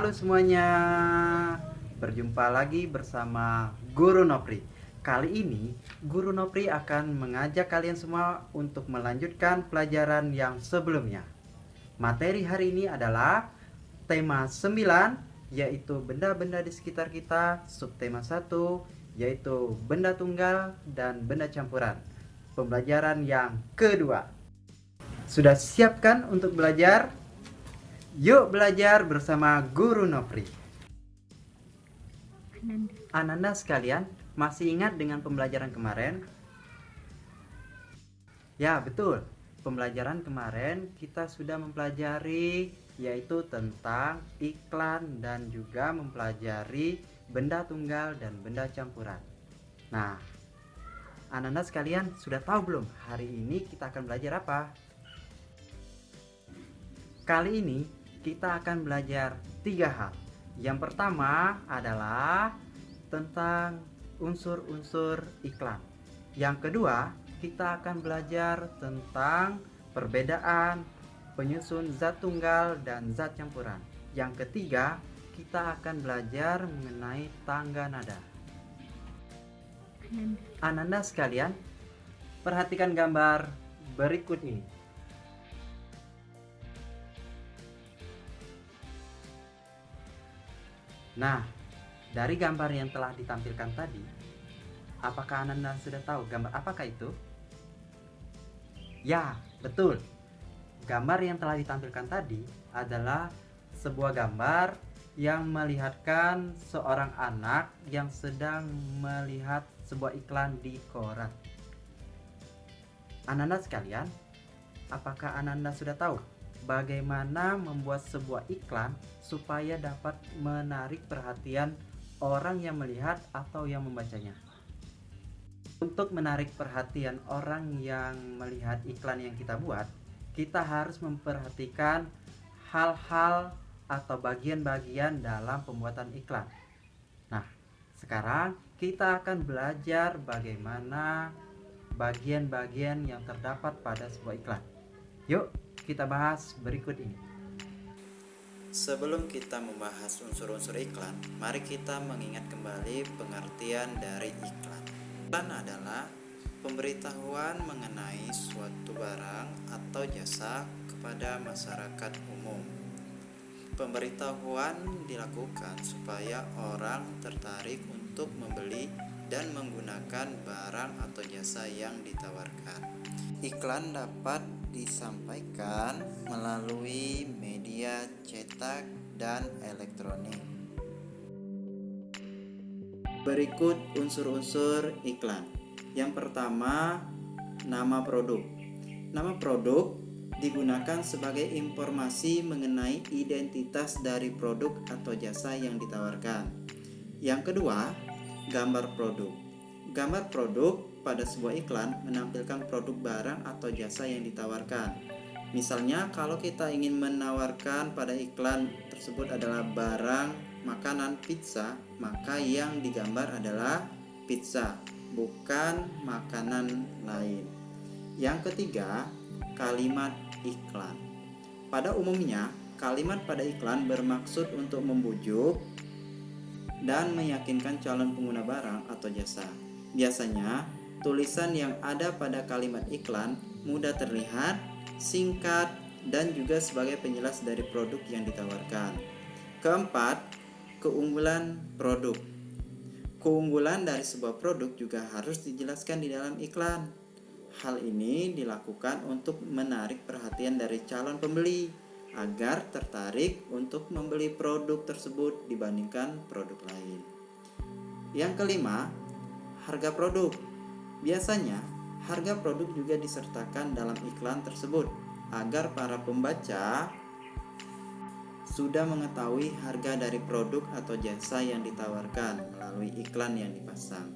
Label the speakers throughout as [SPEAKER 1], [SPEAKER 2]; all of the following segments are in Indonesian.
[SPEAKER 1] Halo semuanya, berjumpa lagi bersama Guru Nopri. Kali ini Guru Nopri akan mengajak kalian semua untuk melanjutkan pelajaran yang sebelumnya. Materi hari ini adalah tema 9, yaitu benda-benda di sekitar kita. Subtema 1 yaitu benda tunggal dan benda campuran. Pembelajaran yang kedua. Sudah siapkan untuk belajar? Yuk belajar bersama Guru Nopri. Ananda sekalian, masih ingat dengan pembelajaran kemarin? Ya, betul. Pembelajaran kemarin kita sudah mempelajari yaitu tentang iklan dan juga mempelajari benda tunggal dan benda campuran. Nah, Ananda sekalian sudah tahu belum hari ini kita akan belajar apa? Kali ini kita akan belajar 3 hal. Yang pertama adalah tentang unsur-unsur iklan. Yang kedua, kita akan belajar tentang perbedaan penyusun zat tunggal dan zat campuran. Yang ketiga, kita akan belajar mengenai tangga nada. Ananda sekalian, perhatikan gambar berikut ini. Nah, dari gambar yang telah ditampilkan tadi, apakah Ananda sudah tahu gambar apakah itu? Ya, betul. Gambar yang telah ditampilkan tadi adalah sebuah gambar yang melihatkan seorang anak yang sedang melihat sebuah iklan di koran. Ananda sekalian, apakah Ananda sudah tahu bagaimana membuat sebuah iklan supaya dapat menarik perhatian orang yang melihat atau yang membacanya? Untuk menarik perhatian orang yang melihat iklan yang kita buat, kita harus memperhatikan hal-hal atau bagian-bagian dalam pembuatan iklan. Nah, sekarang kita akan belajar bagaimana bagian-bagian yang terdapat pada sebuah iklan. Yuk, kita bahas berikut ini. Sebelum kita membahas unsur-unsur iklan, mari kita mengingat kembali pengertian dari iklan. Iklan adalah pemberitahuan mengenai suatu barang atau jasa kepada masyarakat umum. Pemberitahuan dilakukan supaya orang tertarik untuk membeli dan menggunakan barang atau jasa yang ditawarkan. Iklan dapat disampaikan melalui media cetak dan elektronik. Berikut unsur-unsur iklan. Yang pertama, nama produk. Nama produk digunakan sebagai informasi mengenai identitas dari produk atau jasa yang ditawarkan. Yang kedua, gambar produk. Gambar produk pada sebuah iklan menampilkan produk barang atau jasa yang ditawarkan. Misalnya kalau kita ingin menawarkan pada iklan tersebut adalah barang makanan pizza, maka yang digambar adalah pizza, bukan makanan lain. Yang ketiga, kalimat iklan. Pada umumnya, kalimat pada iklan bermaksud untuk membujuk dan meyakinkan calon pengguna barang atau jasa. Biasanya, tulisan yang ada pada kalimat iklan mudah terlihat, singkat, dan juga sebagai penjelas dari produk yang ditawarkan. Keempat, keunggulan produk. Keunggulan dari sebuah produk juga harus dijelaskan di dalam iklan. Hal ini dilakukan untuk menarik perhatian dari calon pembeli agar tertarik untuk membeli produk tersebut dibandingkan produk lain. Yang kelima, harga produk. Biasanya, harga produk juga disertakan dalam iklan tersebut agar para pembaca sudah mengetahui harga dari produk atau jasa yang ditawarkan melalui iklan yang dipasang.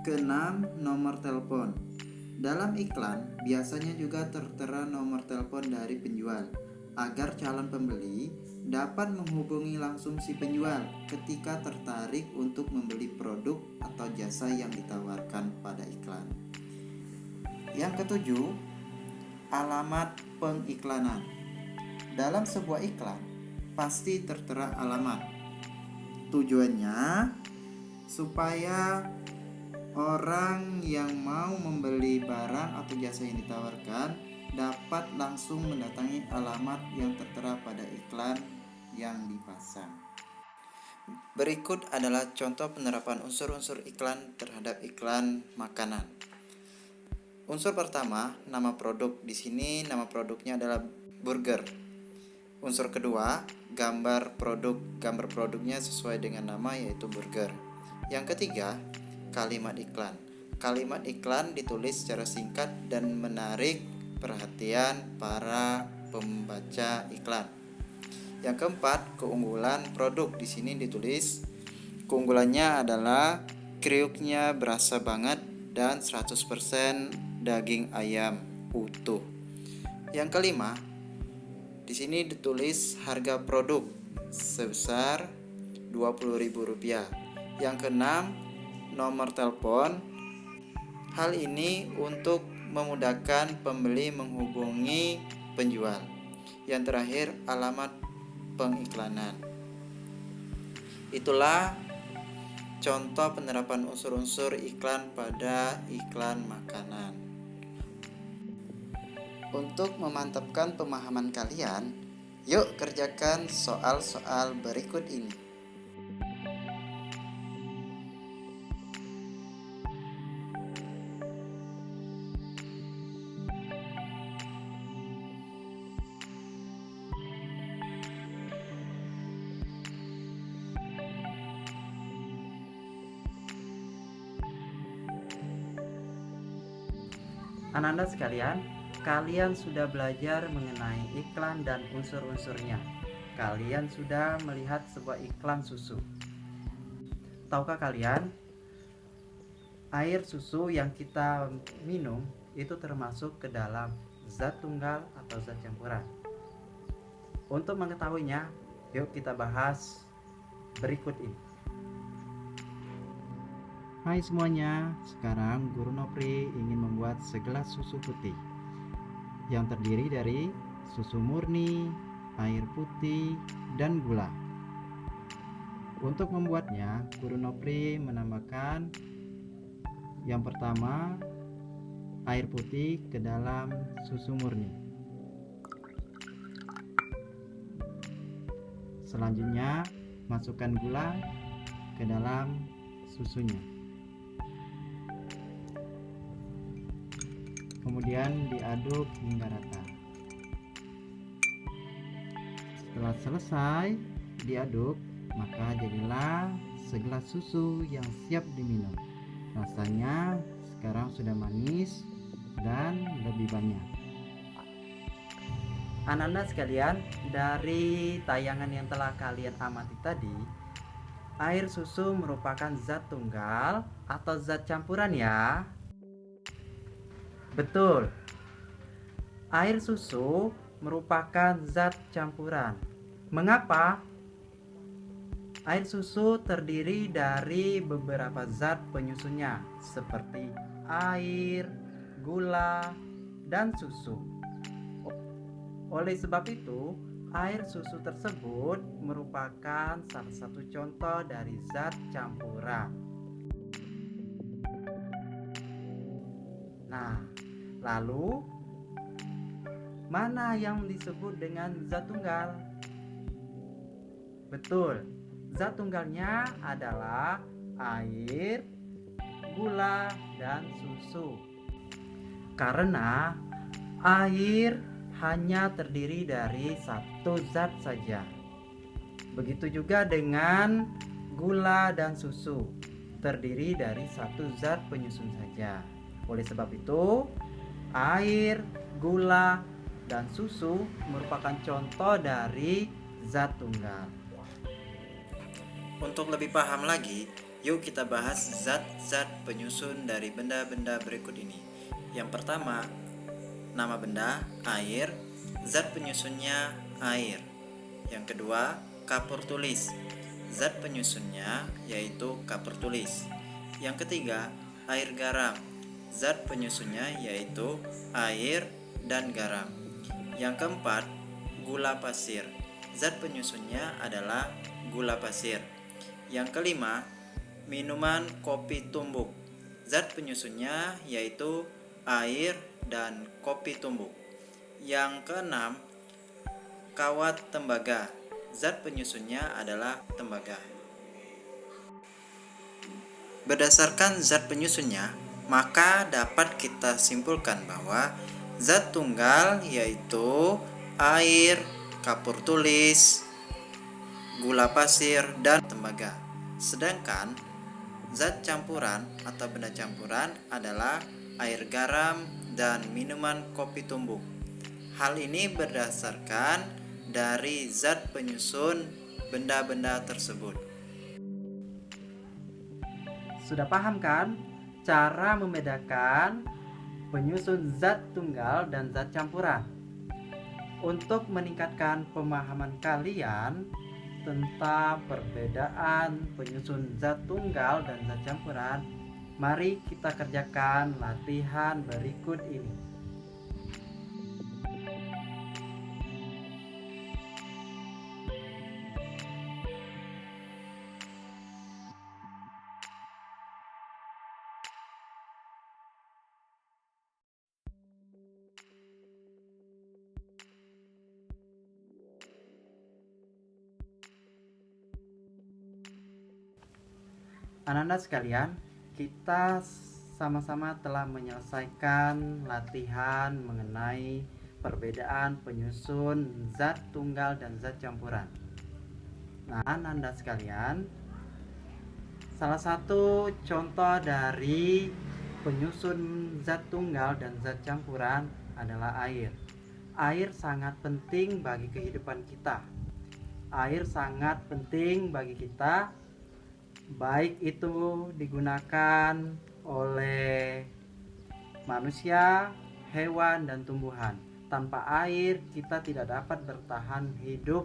[SPEAKER 1] Keenam, nomor telepon. Dalam iklan biasanya juga tertera nomor telepon dari penjual agar calon pembeli dapat menghubungi langsung si penjual ketika tertarik untuk membeli produk atau jasa yang ditawarkan pada iklan. Yang ketujuh, alamat pengiklanan. Dalam sebuah iklan, pasti tertera alamat. Tujuannya supaya orang yang mau membeli barang atau jasa yang ditawarkan dapat langsung mendatangi alamat yang tertera pada iklan yang dipasang. Berikut adalah contoh penerapan unsur-unsur iklan terhadap iklan makanan. Unsur pertama, nama produk. Di sini nama produknya adalah burger. Unsur kedua, gambar produk. Gambar produknya sesuai dengan nama, yaitu burger. Yang ketiga, kalimat iklan. Kalimat iklan ditulis secara singkat dan menarik perhatian para pembaca iklan. Yang keempat, keunggulan produk. Di sini ditulis keunggulannya adalah kriuknya berasa banget dan 100% daging ayam utuh. Yang kelima, di sini ditulis harga produk sebesar Rp20.000. Yang keenam, nomor telepon. Hal ini untuk memudahkan pembeli menghubungi penjual. Yang terakhir, alamat pengiklanan. Itulah contoh penerapan unsur-unsur iklan pada iklan makanan. Untuk memantapkan pemahaman kalian, yuk kerjakan soal-soal berikut ini. Anak-anak sekalian, kalian sudah belajar mengenai iklan dan unsur-unsurnya. Kalian sudah melihat sebuah iklan susu. Tahukah kalian, air susu yang kita minum itu termasuk ke dalam zat tunggal atau zat campuran? Untuk mengetahuinya, yuk kita bahas berikut ini. Hai semuanya, sekarang Guru Nopri ingin membuat segelas susu putih yang terdiri dari susu murni, air putih, dan gula. Untuk membuatnya, Guru Nopri menambahkan yang pertama, air putih ke dalam susu murni. Selanjutnya, masukkan gula ke dalam susunya. Kemudian diaduk hingga rata. Setelah selesai diaduk, maka jadilah segelas susu yang siap diminum. Rasanya sekarang sudah manis dan lebih banyak. Anak-anak sekalian, dari tayangan yang telah kalian amati tadi, air susu merupakan zat tunggal atau zat campuran ya. Betul. Air susu merupakan zat campuran. Mengapa? Air susu terdiri dari beberapa zat penyusunnya seperti air, gula, dan susu. Oleh sebab itu, air susu tersebut merupakan salah satu contoh dari zat campuran. Nah, lalu mana yang disebut dengan zat tunggal? Betul, zat tunggalnya adalah air, gula, dan susu. Karena air hanya terdiri dari satu zat saja. Begitu juga dengan gula dan susu, terdiri dari satu zat penyusun saja. Oleh sebab itu, air, gula, dan susu merupakan contoh dari zat tunggal. Untuk lebih paham lagi, yuk kita bahas zat-zat penyusun dari benda-benda berikut ini. Yang pertama, nama benda, air, zat penyusunnya air. Yang kedua, kapur tulis, zat penyusunnya yaitu kapur tulis. Yang ketiga, air garam, zat penyusunnya yaitu air dan garam. Yang keempat, gula pasir, zat penyusunnya adalah gula pasir. Yang kelima, minuman kopi tumbuk. Zat penyusunnya yaitu air dan kopi tumbuk. Yang keenam, kawat tembaga. Zat penyusunnya adalah tembaga. Berdasarkan zat penyusunnya, maka dapat kita simpulkan bahwa zat tunggal yaitu air, kapur tulis, gula pasir, dan tembaga. Sedangkan zat campuran atau benda campuran adalah air garam dan minuman kopi tumbuk. Hal ini berdasarkan dari zat penyusun benda-benda tersebut.
[SPEAKER 2] Sudah paham kan cara membedakan penyusun zat tunggal dan zat campuran? Untuk meningkatkan pemahaman kalian tentang perbedaan penyusun zat tunggal dan zat campuran, mari kita kerjakan latihan berikut ini. Anak-anak sekalian, kita sama-sama telah menyelesaikan latihan mengenai perbedaan penyusun zat tunggal dan zat campuran. Nah, anak-anak sekalian, salah satu contoh dari penyusun zat tunggal dan zat campuran adalah air. Air sangat penting bagi kehidupan kita. Air sangat penting bagi kita, baik itu digunakan oleh manusia, hewan, dan tumbuhan. Tanpa air kita tidak dapat bertahan hidup.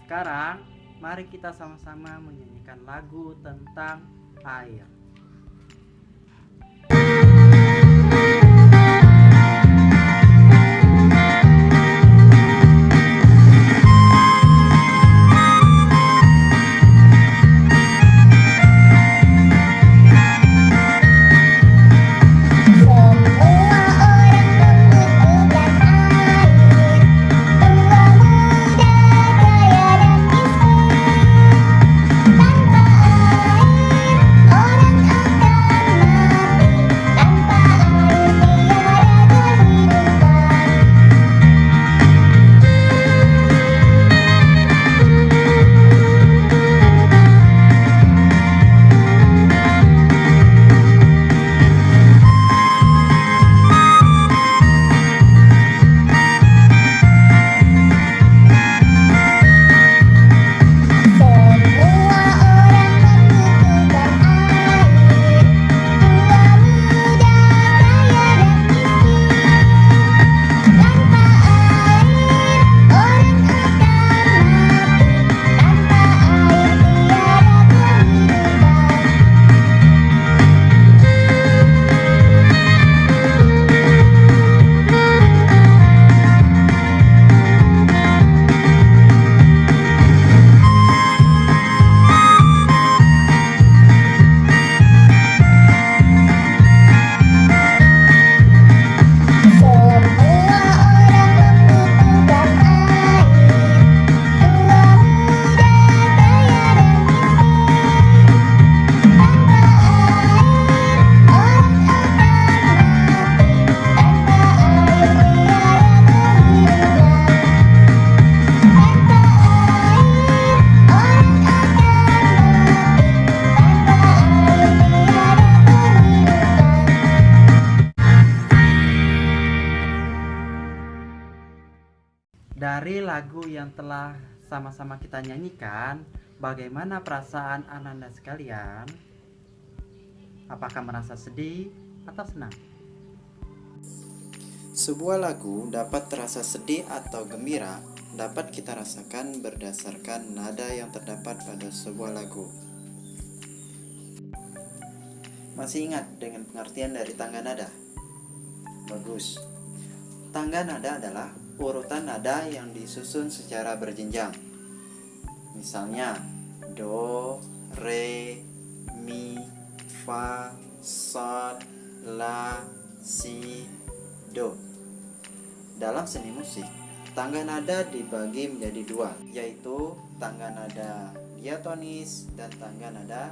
[SPEAKER 2] Sekarang mari kita sama-sama menyanyikan lagu tentang air. Dari lagu yang telah sama-sama kita nyanyikan, bagaimana perasaan anak-anak sekalian? Apakah merasa sedih atau senang?
[SPEAKER 1] Sebuah lagu dapat terasa sedih atau gembira dapat kita rasakan berdasarkan nada yang terdapat pada sebuah lagu. Masih ingat dengan pengertian dari tangga nada? Bagus. Tangga nada adalah urutan nada yang disusun secara berjenjang. Misalnya do, re, mi, fa, sol, la, si, do. Dalam seni musik, tangga nada dibagi menjadi dua, yaitu tangga nada diatonis dan tangga nada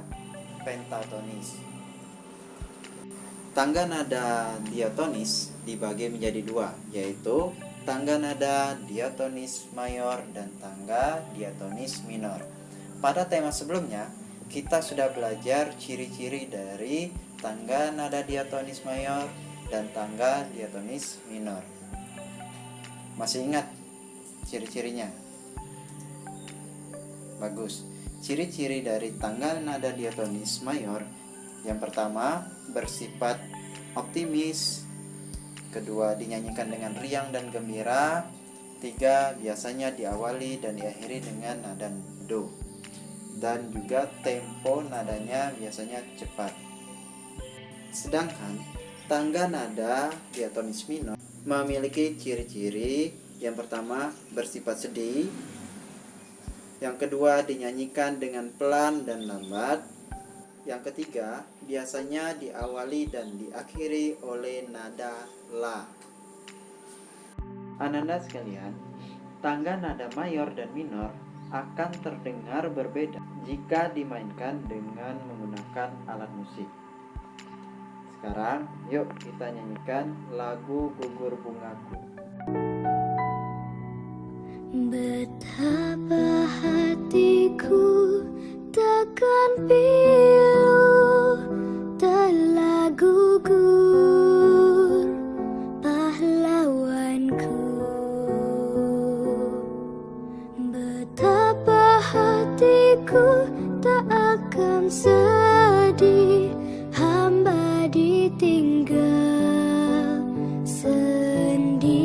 [SPEAKER 1] pentatonis. Tangga nada diatonis dibagi menjadi dua, yaitu tangga nada diatonis mayor dan tangga diatonis minor. Pada tema sebelumnya, kita sudah belajar ciri-ciri dari tangga nada diatonis mayor dan tangga diatonis minor. Masih ingat ciri-cirinya? Bagus. Ciri-ciri dari tangga nada diatonis mayor, yang pertama bersifat optimis, kedua dinyanyikan dengan riang dan gembira, tiga biasanya diawali dan diakhiri dengan nada do, dan juga tempo nadanya biasanya cepat. Sedangkan tangga nada diatonis minor memiliki ciri-ciri, yang pertama bersifat sedih, yang kedua dinyanyikan dengan pelan dan lambat, yang ketiga biasanya diawali dan diakhiri oleh nada la. Ananda sekalian, tangga nada mayor dan minor akan terdengar berbeda jika dimainkan dengan menggunakan alat musik. Sekarang yuk kita nyanyikan lagu Gugur Bungaku.
[SPEAKER 3] Betapa hatiku takkan pilu telah gugur pahlawanku. Betapa hatiku tak akan sedih hamba ditinggal sendiri.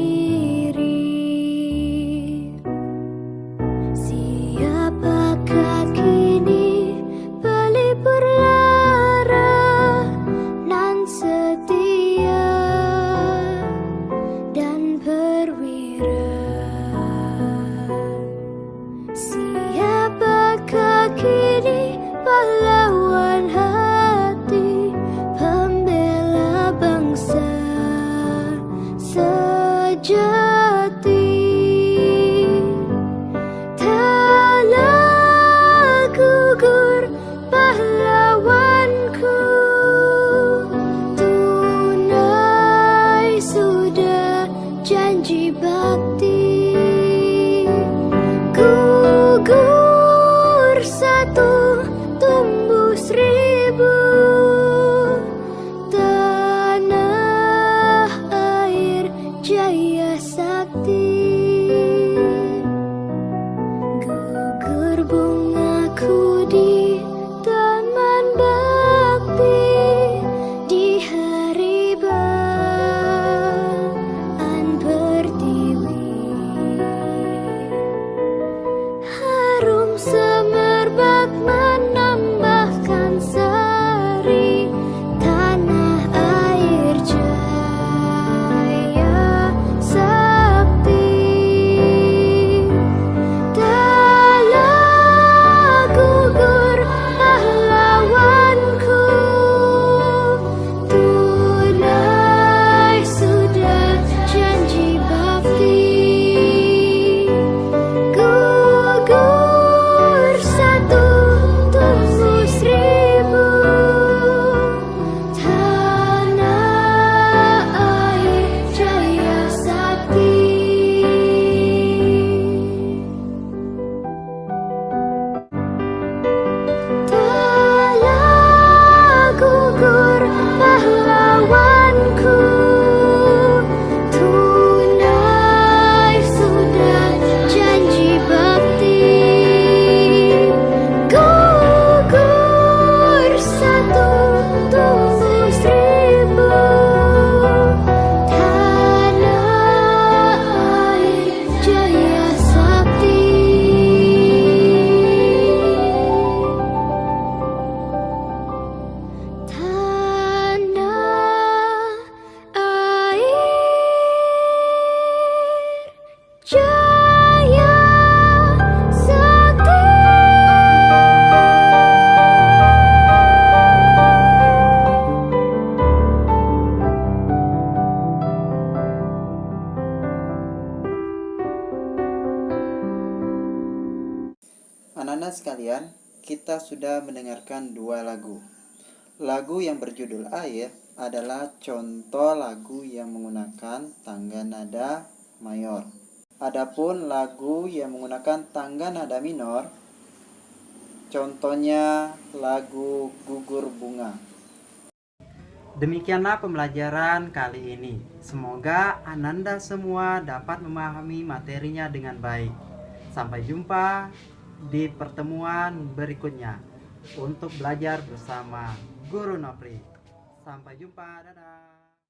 [SPEAKER 3] Siapakah kini pelipur lara nan setia dan perwira? Siapakah kini pahlawan hati
[SPEAKER 1] Anda mendengarkan dua lagu. Lagu yang berjudul Air adalah contoh lagu yang menggunakan tangga nada mayor. Adapun lagu yang menggunakan tangga nada minor, contohnya lagu Gugur Bunga.
[SPEAKER 2] Demikianlah pembelajaran kali ini. Semoga Ananda semua dapat memahami materinya dengan baik. Sampai jumpa di pertemuan berikutnya untuk belajar bersama Guru Nopri. Sampai jumpa, dadah.